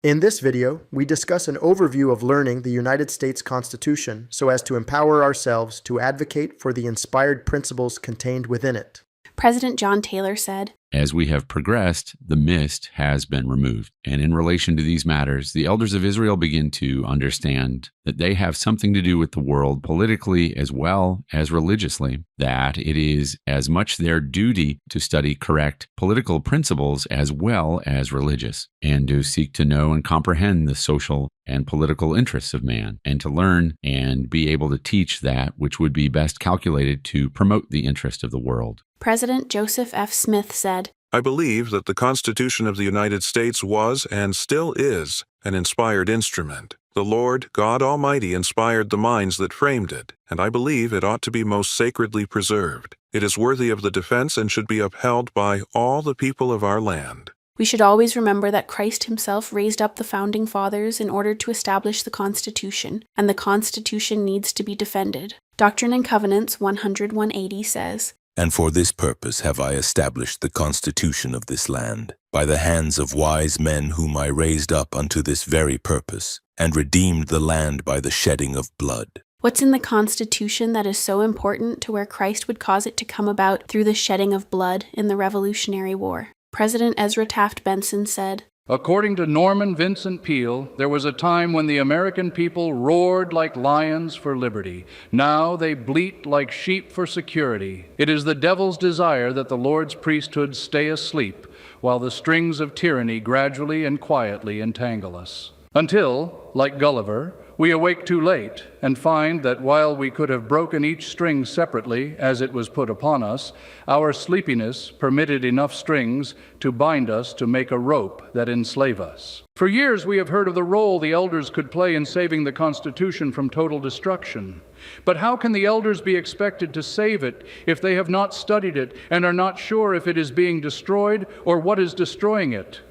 In this video, we discuss an overview of learning the United States Constitution so as to empower ourselves to advocate for the inspired principles contained within it. President John Taylor said, "As we have progressed, the mist has been removed." And in relation to these matters, the elders of Israel begin to understand that they have something to do with the world politically as well as religiously, that it is as much their duty to study correct political principles as well as religious, and to seek to know and comprehend the social and political interests of man, and to learn and be able to teach that which would be best calculated to promote the interest of the world. President Joseph F. Smith said, I believe that the Constitution of the United States was and still is an inspired instrument. The Lord God Almighty inspired the minds that framed it, and I believe it ought to be most sacredly preserved. It is worthy of the defense and should be upheld by all the people of our land. We should always remember that Christ himself raised up the founding fathers in order to establish the Constitution, and the Constitution needs to be defended. Doctrine and Covenants 100-180 says, And for this purpose have I established the constitution of this land, by the hands of wise men whom I raised up unto this very purpose, and redeemed the land by the shedding of blood. What's in the Constitution that is so important to where Christ would cause it to come about through the shedding of blood in the Revolutionary War? President Ezra Taft Benson said, According to Norman Vincent Peale, there was a time when the American people roared like lions for liberty. Now they bleat like sheep for security. It is the devil's desire that the Lord's priesthood stay asleep, while the strings of tyranny gradually and quietly entangle us. Until, like Gulliver, we awake too late and find that while we could have broken each string separately as it was put upon us, our sleepiness permitted enough strings to bind us to make a rope that enslave us. For years we have heard of the role the elders could play in saving the Constitution from total destruction. But how can the elders be expected to save it if they have not studied it and are not sure if it is being destroyed or what is destroying it?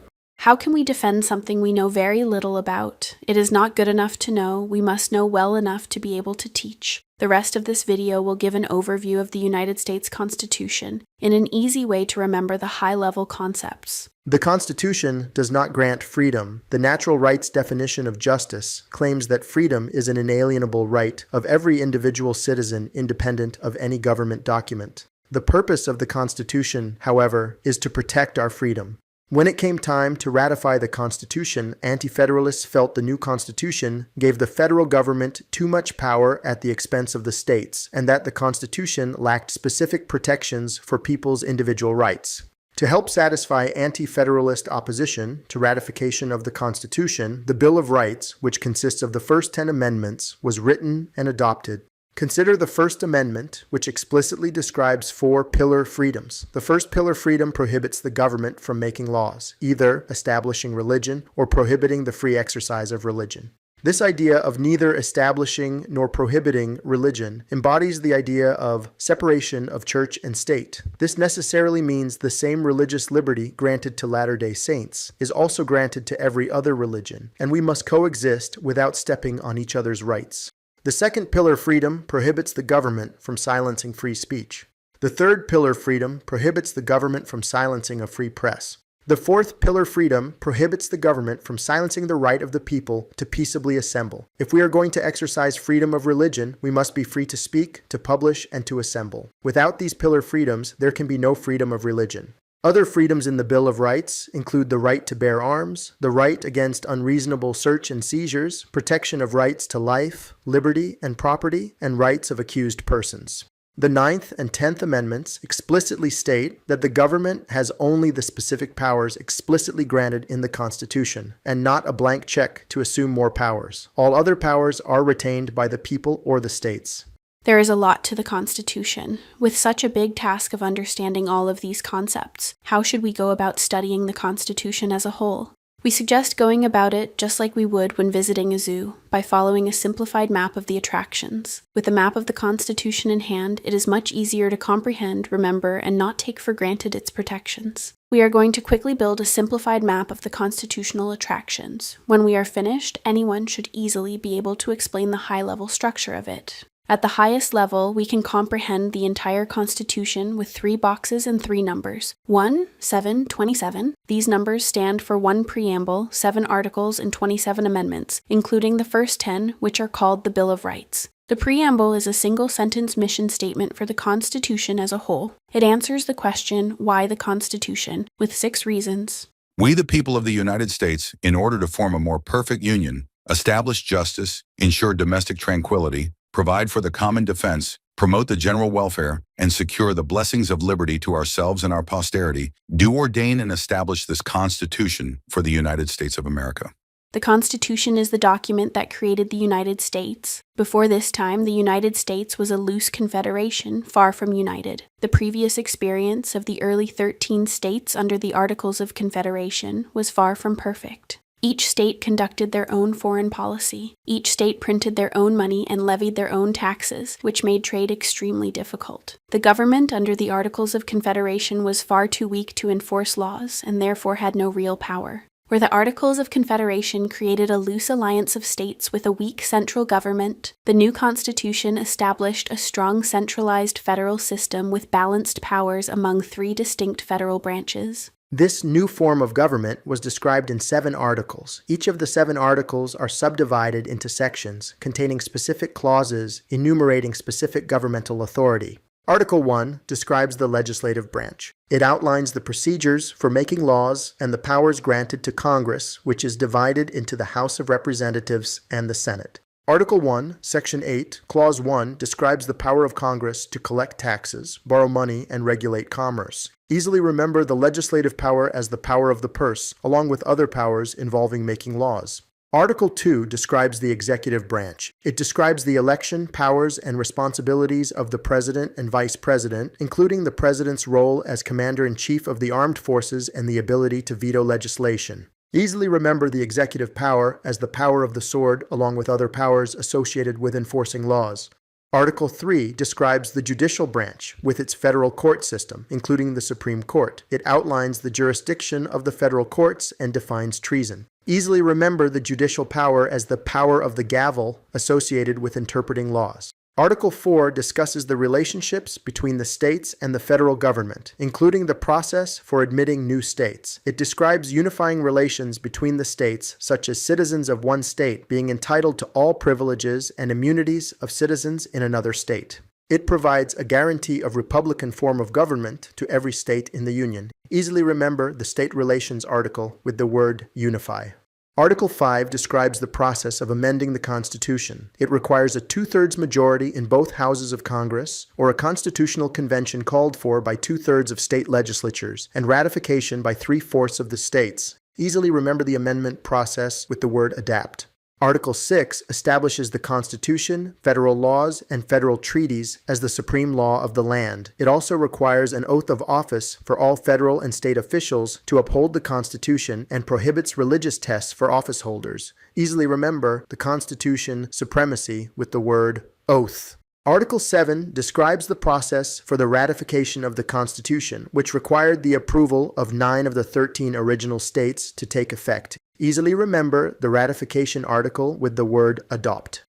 How can we defend something we know very little about? It is not good enough to know, we must know well enough to be able to teach. The rest of this video will give an overview of the United States Constitution in an easy way to remember the high-level concepts. The Constitution does not grant freedom. The natural rights definition of justice claims that freedom is an inalienable right of every individual citizen independent of any government document. The purpose of the Constitution, however, is to protect our freedom. When it came time to ratify the Constitution, Anti-Federalists felt the new Constitution gave the federal government too much power at the expense of the states, and that the Constitution lacked specific protections for people's individual rights. To help satisfy Anti-Federalist opposition to ratification of the Constitution, the Bill of Rights, which consists of the first 10 amendments, was written and adopted. Consider the First Amendment, which explicitly describes 4 pillar freedoms. The first pillar freedom prohibits the government from making laws, either establishing religion or prohibiting the free exercise of religion. This idea of neither establishing nor prohibiting religion embodies the idea of separation of church and state. This necessarily means the same religious liberty granted to Latter-day Saints is also granted to every other religion, and we must coexist without stepping on each other's rights. The second pillar freedom prohibits the government from silencing free speech. The third pillar freedom prohibits the government from silencing a free press. The fourth pillar freedom prohibits the government from silencing the right of the people to peaceably assemble. If we are going to exercise freedom of religion, we must be free to speak, to publish, and to assemble. Without these pillar freedoms, there can be no freedom of religion. Other freedoms in the Bill of Rights include the right to bear arms, the right against unreasonable search and seizures, protection of rights to life, liberty, and property, and rights of accused persons. The 9th and 10th Amendments explicitly state that the government has only the specific powers explicitly granted in the Constitution, and not a blank check to assume more powers. All other powers are retained by the people or the states. There is a lot to the Constitution. With such a big task of understanding all of these concepts, how should we go about studying the Constitution as a whole? We suggest going about it just like we would when visiting a zoo, by following a simplified map of the attractions. With a map of the Constitution in hand, it is much easier to comprehend, remember, and not take for granted its protections. We are going to quickly build a simplified map of the constitutional attractions. When we are finished, anyone should easily be able to explain the high-level structure of it. At the highest level, we can comprehend the entire Constitution with 3 boxes and 3 numbers: 1, 7, 27. These numbers stand for 1 preamble, 7 articles, and 27 amendments, including the first 10, which are called the Bill of Rights. The preamble is a single-sentence mission statement for the Constitution as a whole. It answers the question, why the Constitution, with 6 reasons. We, the people of the United States, in order to form a more perfect union, establish justice, ensure domestic tranquility, provide for the common defense, promote the general welfare, and secure the blessings of liberty to ourselves and our posterity, do ordain and establish this Constitution for the United States of America. The Constitution is the document that created the United States. Before this time, the United States was a loose confederation, far from united. The previous experience of the early 13 states under the Articles of Confederation was far from perfect. Each state conducted their own foreign policy. Each state printed their own money and levied their own taxes, which made trade extremely difficult. The government under the Articles of Confederation was far too weak to enforce laws, and therefore had no real power. Where the Articles of Confederation created a loose alliance of states with a weak central government, the new Constitution established a strong centralized federal system with balanced powers among 3 distinct federal branches. This new form of government was described in 7 articles. Each of the 7 articles are subdivided into sections containing specific clauses enumerating specific governmental authority. Article 1 describes the legislative branch. It outlines the procedures for making laws and the powers granted to Congress, which is divided into the House of Representatives and the Senate. Article 1, Section 8, Clause 1 describes the power of Congress to collect taxes, borrow money, and regulate commerce. Easily remember the legislative power as the power of the purse, along with other powers involving making laws. Article 2 describes the executive branch. It describes the election, powers, and responsibilities of the President and Vice President, including the President's role as Commander-in-Chief of the Armed Forces and the ability to veto legislation. Easily remember the executive power as the power of the sword, along with other powers associated with enforcing laws. Article 3 describes the judicial branch with its federal court system, including the Supreme Court. It outlines the jurisdiction of the federal courts and defines treason. Easily remember the judicial power as the power of the gavel associated with interpreting laws. Article 4 discusses the relationships between the states and the federal government, including the process for admitting new states. It describes unifying relations between the states, such as citizens of one state being entitled to all privileges and immunities of citizens in another state. It provides a guarantee of Republican form of government to every state in the Union. Easily remember the state relations article with the word unify. Article 5 describes the process of amending the Constitution. It requires a 2/3 majority in both houses of Congress, or a constitutional convention called for by 2/3 of state legislatures, and ratification by 3/4 of the states. Easily remember the amendment process with the word adapt. Article 6 establishes the Constitution, federal laws, and federal treaties as the supreme law of the land. It also requires an oath of office for all federal and state officials to uphold the Constitution and prohibits religious tests for office holders. Easily remember the Constitution supremacy with the word oath. Article 7 describes the process for the ratification of the Constitution, which required the approval of 9 of the 13 original states to take effect. Easily remember the ratification article with the word adopt.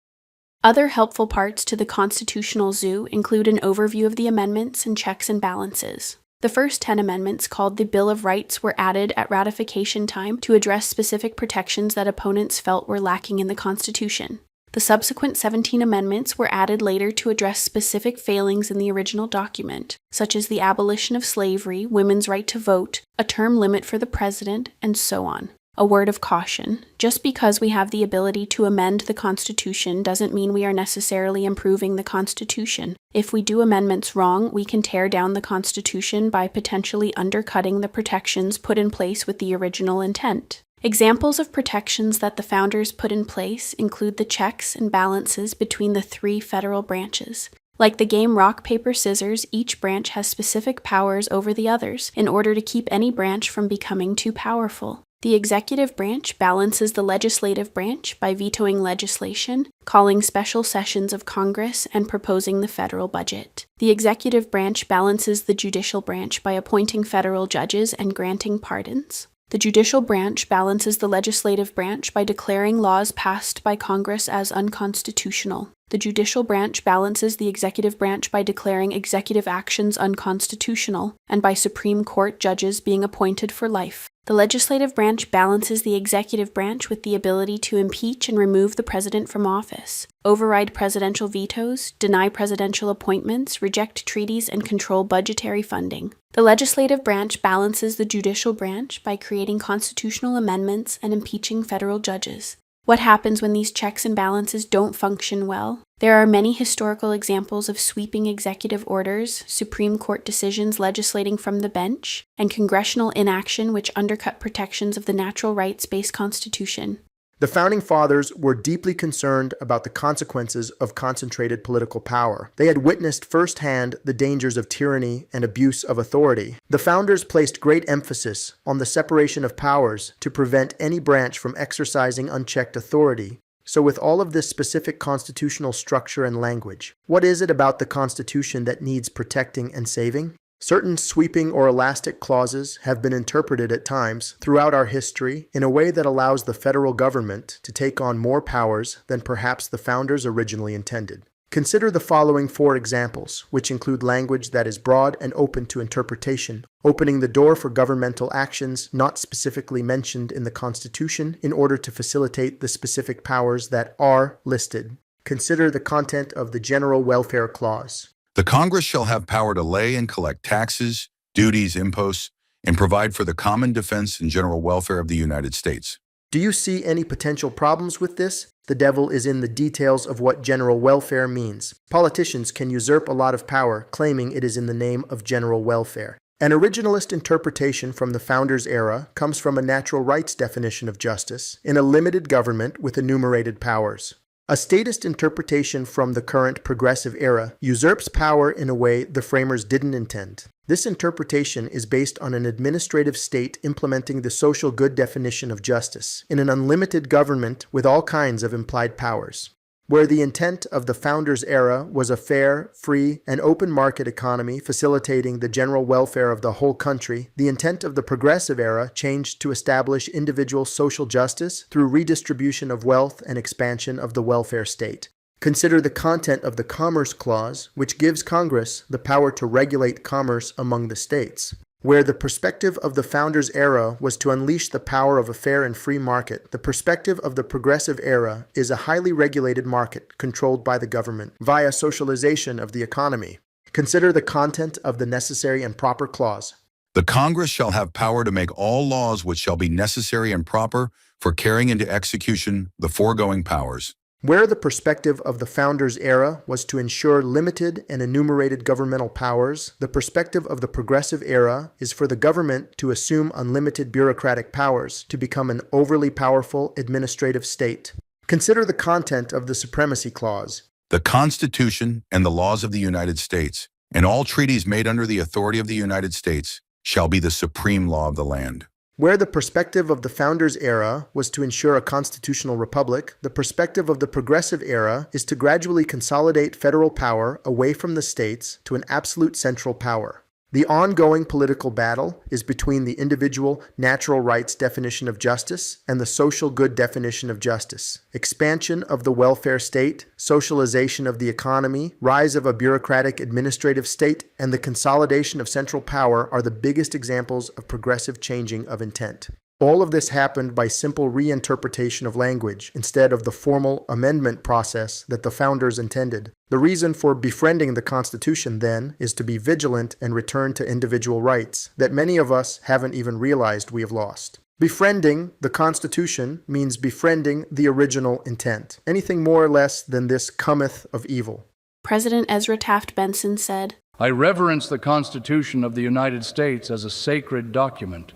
Other helpful parts to the Constitutional Zoo include an overview of the amendments and checks and balances. The first 10 amendments, called the Bill of Rights, were added at ratification time to address specific protections that opponents felt were lacking in the Constitution. The subsequent 17 amendments were added later to address specific failings in the original document, such as the abolition of slavery, women's right to vote, a term limit for the president, and so on. A word of caution: just because we have the ability to amend the Constitution doesn't mean we are necessarily improving the Constitution. If we do amendments wrong, we can tear down the Constitution by potentially undercutting the protections put in place with the original intent. Examples of protections that the founders put in place include the checks and balances between the 3 federal branches. Like the game rock, paper, scissors, each branch has specific powers over the others in order to keep any branch from becoming too powerful. The executive branch balances the legislative branch by vetoing legislation, calling special sessions of Congress, and proposing the federal budget. The executive branch balances the judicial branch by appointing federal judges and granting pardons. The judicial branch balances the legislative branch by declaring laws passed by Congress as unconstitutional. The judicial branch balances the executive branch by declaring executive actions unconstitutional, and by Supreme Court judges being appointed for life. The legislative branch balances the executive branch with the ability to impeach and remove the president from office, override presidential vetoes, deny presidential appointments, reject treaties, and control budgetary funding. The legislative branch balances the judicial branch by creating constitutional amendments and impeaching federal judges. What happens when these checks and balances don't function well? There are many historical examples of sweeping executive orders, Supreme Court decisions legislating from the bench, and congressional inaction which undercut protections of the natural rights-based Constitution. The Founding Fathers were deeply concerned about the consequences of concentrated political power. They had witnessed firsthand the dangers of tyranny and abuse of authority. The Founders placed great emphasis on the separation of powers to prevent any branch from exercising unchecked authority. So with all of this specific constitutional structure and language, what is it about the Constitution that needs protecting and saving? Certain sweeping or elastic clauses have been interpreted at times throughout our history in a way that allows the federal government to take on more powers than perhaps the founders originally intended. Consider the following 4 examples, which include language that is broad and open to interpretation, opening the door for governmental actions not specifically mentioned in the Constitution in order to facilitate the specific powers that are listed. Consider the content of the General Welfare Clause. The Congress shall have power to lay and collect taxes, duties, imposts, and provide for the common defense and general welfare of the United States. Do you see any potential problems with this? The devil is in the details of what general welfare means. Politicians can usurp a lot of power, claiming it is in the name of general welfare. An originalist interpretation from the Founders' era comes from a natural rights definition of justice in a limited government with enumerated powers. A statist interpretation from the current progressive era usurps power in a way the framers didn't intend. This interpretation is based on an administrative state implementing the social good definition of justice in an unlimited government with all kinds of implied powers. Where the intent of the Founders' era was a fair, free, and open market economy facilitating the general welfare of the whole country, the intent of the Progressive era changed to establish individual social justice through redistribution of wealth and expansion of the welfare state. Consider the content of the Commerce Clause, which gives Congress the power to regulate commerce among the states. Where the perspective of the Founders' era was to unleash the power of a fair and free market, the perspective of the Progressive era is a highly regulated market controlled by the government via socialization of the economy. Consider the content of the Necessary and Proper Clause. The Congress shall have power to make all laws which shall be necessary and proper for carrying into execution the foregoing powers. Where the perspective of the Founders' era was to ensure limited and enumerated governmental powers, the perspective of the Progressive era is for the government to assume unlimited bureaucratic powers to become an overly powerful administrative state. Consider the content of the Supremacy Clause. The Constitution and the laws of the United States, and all treaties made under the authority of the United States, shall be the supreme law of the land. Where the perspective of the Founders' era was to ensure a constitutional republic, the perspective of the Progressive era is to gradually consolidate federal power away from the states to an absolute central power. The ongoing political battle is between the individual natural rights definition of justice and the social good definition of justice. Expansion of the welfare state, socialization of the economy, rise of a bureaucratic administrative state, and the consolidation of central power are the biggest examples of progressive changing of intent. All of this happened by simple reinterpretation of language instead of the formal amendment process that the founders intended. The reason for befriending the Constitution, then, is to be vigilant and return to individual rights that many of us haven't even realized we have lost. Befriending the Constitution means befriending the original intent. Anything more or less than this cometh of evil. President Ezra Taft Benson said, I reverence the Constitution of the United States as a sacred document.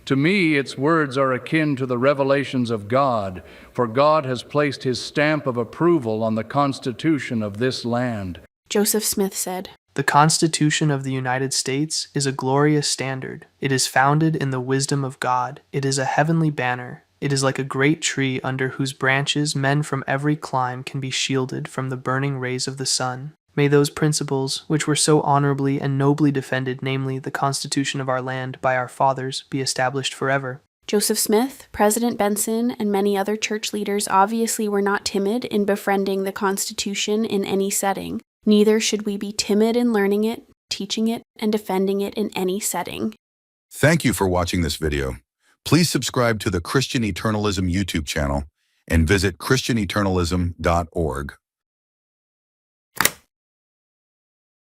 To me, its words are akin to the revelations of God, for God has placed his stamp of approval on the Constitution of this land. Joseph Smith said, The Constitution of the United States is a glorious standard. It is founded in the wisdom of God. It is a heavenly banner. It is like a great tree under whose branches men from every clime can be shielded from the burning rays of the sun. May those principles, which were so honorably and nobly defended, namely the Constitution of our land, by our fathers, be established forever. Joseph Smith, President Benson, and many other church leaders obviously were not timid in befriending the Constitution in any setting. Neither should we be timid in learning it, teaching it, and defending it in any setting. Thank you for watching this video. Please subscribe to the Christian Eternalism YouTube channel and visit christianeternalism.org